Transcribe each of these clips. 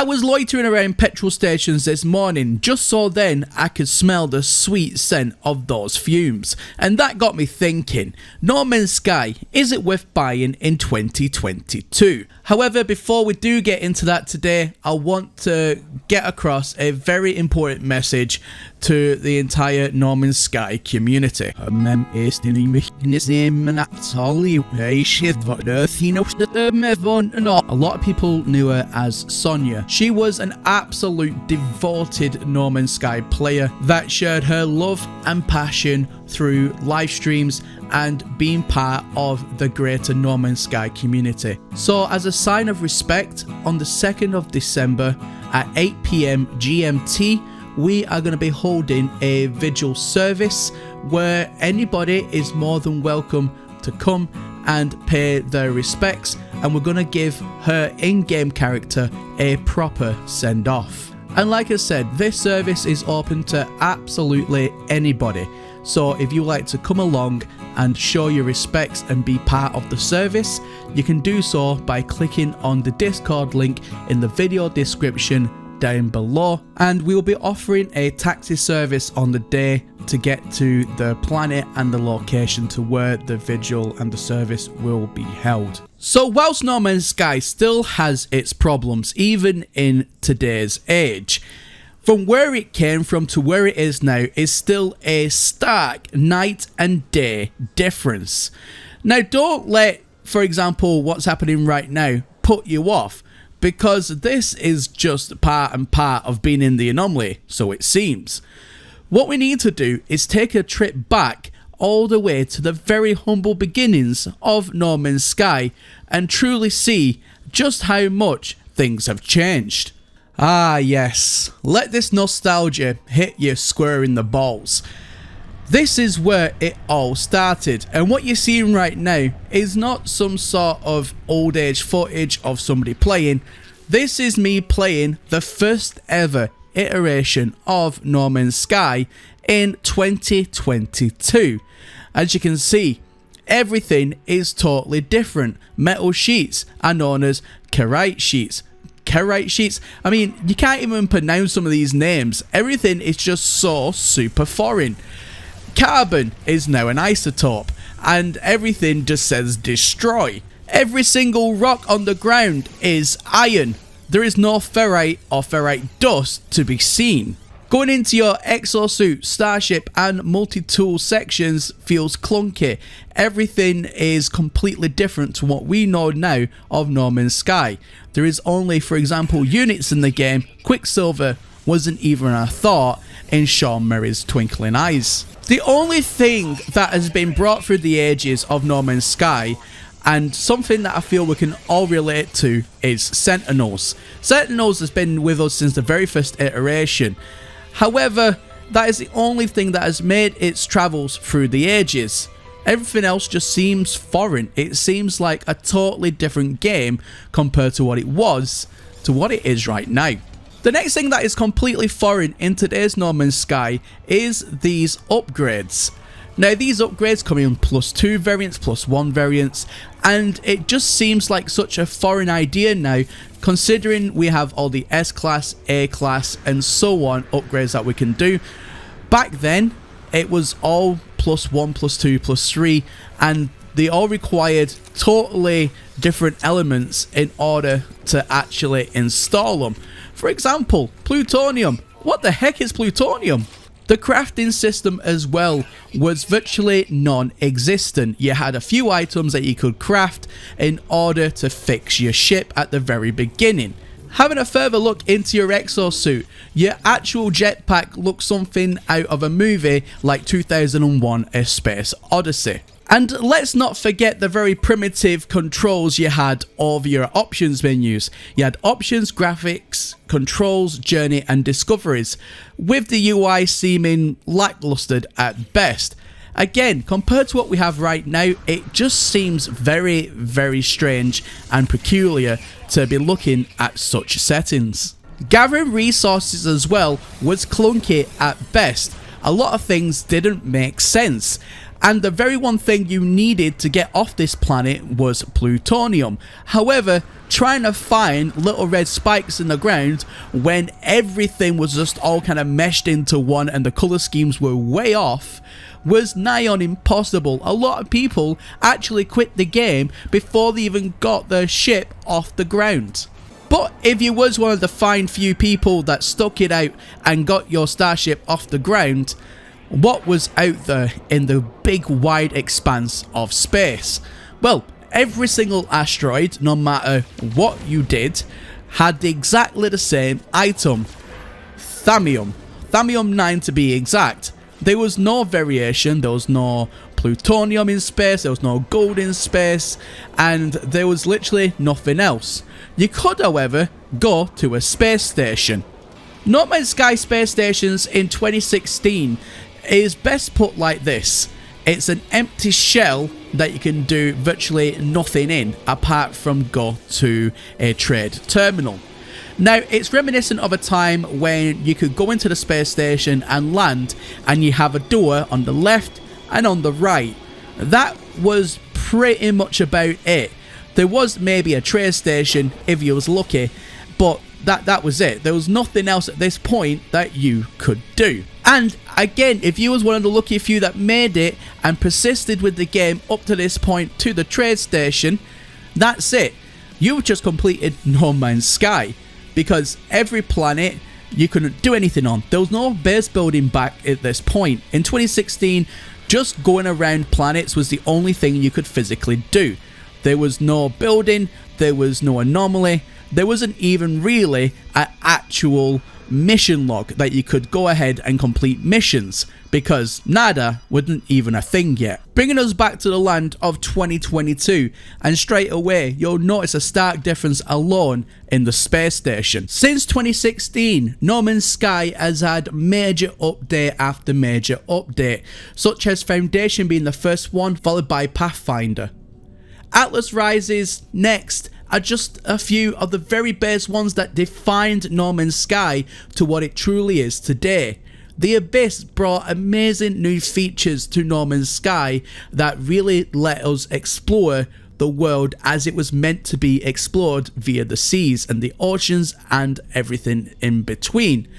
I was loitering around petrol stations this morning just so then I could smell the sweet scent of those fumes, and that got me thinking, No Man's Sky, is it worth buying in 2022? However, before we do get into that today, I want to get across a very important message to the entire No Man's Sky community. A lot of people knew her as Sonya. She was an absolute devoted No Man's Sky player that shared her love and passion through live streams and being part of the greater No Man's Sky community. So as a sign of respect, on the 2nd of December at 8 PM GMT, we are going to be holding a vigil service where anybody is more than welcome to come and pay their respects, and we're going to give her in-game character a proper send-off. And like I said, this service is open to absolutely anybody, so if you like to come along and show your respects and be part of the service, you can do so by clicking on the Discord link in the video description down below, and we'll be offering a taxi service on the day to get to the planet and the location to where the vigil and the service will be held. So whilst No Man's Sky still has its problems even in today's age, from where it came from to where it is now is still a stark night and day difference. Now don't let, for example, what's happening right now put you off, because this is just part and part of being in the anomaly, so it seems. What we need to do is take a trip back all the way to the very humble beginnings of No Man's Sky and truly see just how much things have changed. Ah yes, let this nostalgia hit you square in the balls. This is where it all started, and what you're seeing right now is not some sort of old age footage of somebody playing. This is me playing the first ever iteration of No Man's Sky in 2022. As you can see, everything is totally different. Metal sheets are known as Kerite sheets. Kerite sheets, I mean, you can't even pronounce some of these names. Everything is just so super foreign. Carbon is now an isotope, and everything just says destroy. Every single rock on the ground is iron. There is no ferrite or ferrite dust to be seen. Going into your exosuit, starship and multi-tool sections feels clunky. Everything is completely different to what we know now of No Man's Sky. There is only, for example, units in the game. Quicksilver wasn't even a thought in Sean Murray's twinkling eyes. The only thing that has been brought through the ages of No Man's Sky, and something that I feel we can all relate to, is Sentinels. Sentinels has been with us since the very first iteration. However, that is the only thing that has made its travels through the ages. Everything else just seems foreign. It seems like a totally different game compared to what it was to what it is right now. The next thing that is completely foreign in today's No Man's Sky is these upgrades. Now these upgrades come in +2 variants, +1 variants, and it just seems like such a foreign idea now, considering we have all the S-Class, A-Class and so on upgrades that we can do. Back then, it was all +1, +2, +3, and they all required totally different elements in order to actually install them. For example, plutonium. What the heck is plutonium? The crafting system as well was virtually non-existent. You had a few items that you could craft in order to fix your ship at the very beginning. Having a further look into your exosuit, your actual jetpack looks something out of a movie like 2001: A Space Odyssey. And let's not forget the very primitive controls you had over your options menus. You had options, graphics, controls, journey and discoveries, with the UI seeming lackluster at best. Again, compared to what we have right now, it just seems very, very strange and peculiar to be looking at such settings. Gathering resources as well was clunky at best. A lot of things didn't make sense. And the very one thing you needed to get off this planet was plutonium. However, trying to find little red spikes in the ground when everything was just all kind of meshed into one and the color schemes were way off was nigh on impossible. A lot of people actually quit the game before they even got their ship off the ground. But if you was one of the fine few people that stuck it out and got your starship off the ground, what was out there in the big wide expanse of space? Well, every single asteroid, no matter what you did, had exactly the same item. Thamium. Thamium 9 to be exact. There was no variation, there was no plutonium in space, there was no gold in space, and there was literally nothing else. You could, however, go to a space station. No Man's Sky space stations in 2016 is best put like this. It's an empty shell that you can do virtually nothing in apart from go to a trade terminal. Now, it's reminiscent of a time when you could go into the space station and land and you have a door on the left and on the right. That was pretty much about it. There was maybe a trade station if you was lucky, but that was it. There was nothing else at this point that you could do. And again, if you was one of the lucky few that made it and persisted with the game up to this point to the trade station, that's it. You've just completed No Man's Sky, because every planet you couldn't do anything on. There was no base building back at this point. In 2016, just going around planets was the only thing you could physically do. There was no building, there was no anomaly, there wasn't even really an actual mission log that you could go ahead and complete missions, because nada wasn't even a thing yet. Bringing us back to the land of 2022, and straight away you'll notice a stark difference alone in the space station. Since 2016, No Man's Sky has had major update after major update, such as Foundation being the first one, followed by Pathfinder. Atlas Rises next are just a few of the very base ones that defined No Man's Sky to what it truly is today. The Abyss brought amazing new features to No Man's Sky that really let us explore the world as it was meant to be explored via the seas and the oceans and everything in between.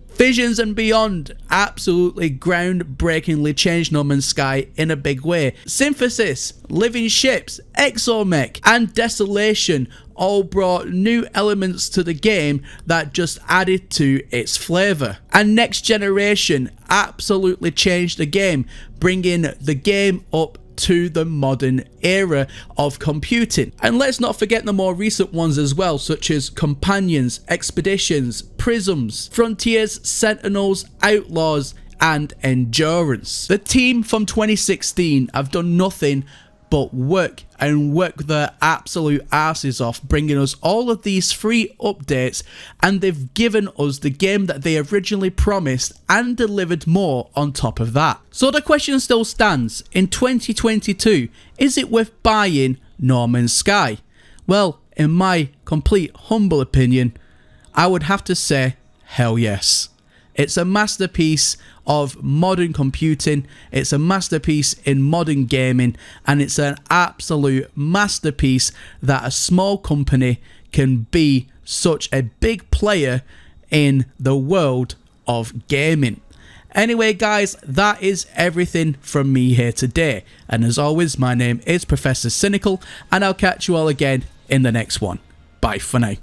Visions and Beyond absolutely groundbreakingly changed No Man's Sky in a big way. Synthesis, Living Ships, Exomech, and Desolation all brought new elements to the game that just added to its flavour. And Next Generation absolutely changed the game, bringing the game up to the modern era of computing. And let's not forget the more recent ones as well, such as Companions, Expeditions, Prisms, Frontiers, Sentinels, Outlaws, and Endurance. The team from 2016 have done nothing but work their absolute asses off, bringing us all of these free updates, and they've given us the game that they originally promised and delivered more on top of that. So the question still stands, in 2022, is it worth buying No Man's Sky? Well, in my complete humble opinion, I would have to say hell yes. It's a masterpiece of modern computing, it's a masterpiece in modern gaming, and it's an absolute masterpiece that a small company can be such a big player in the world of gaming. Anyway guys, that is everything from me here today, and as always, my name is Professor Cynical, and I'll catch you all again in the next one. Bye for now.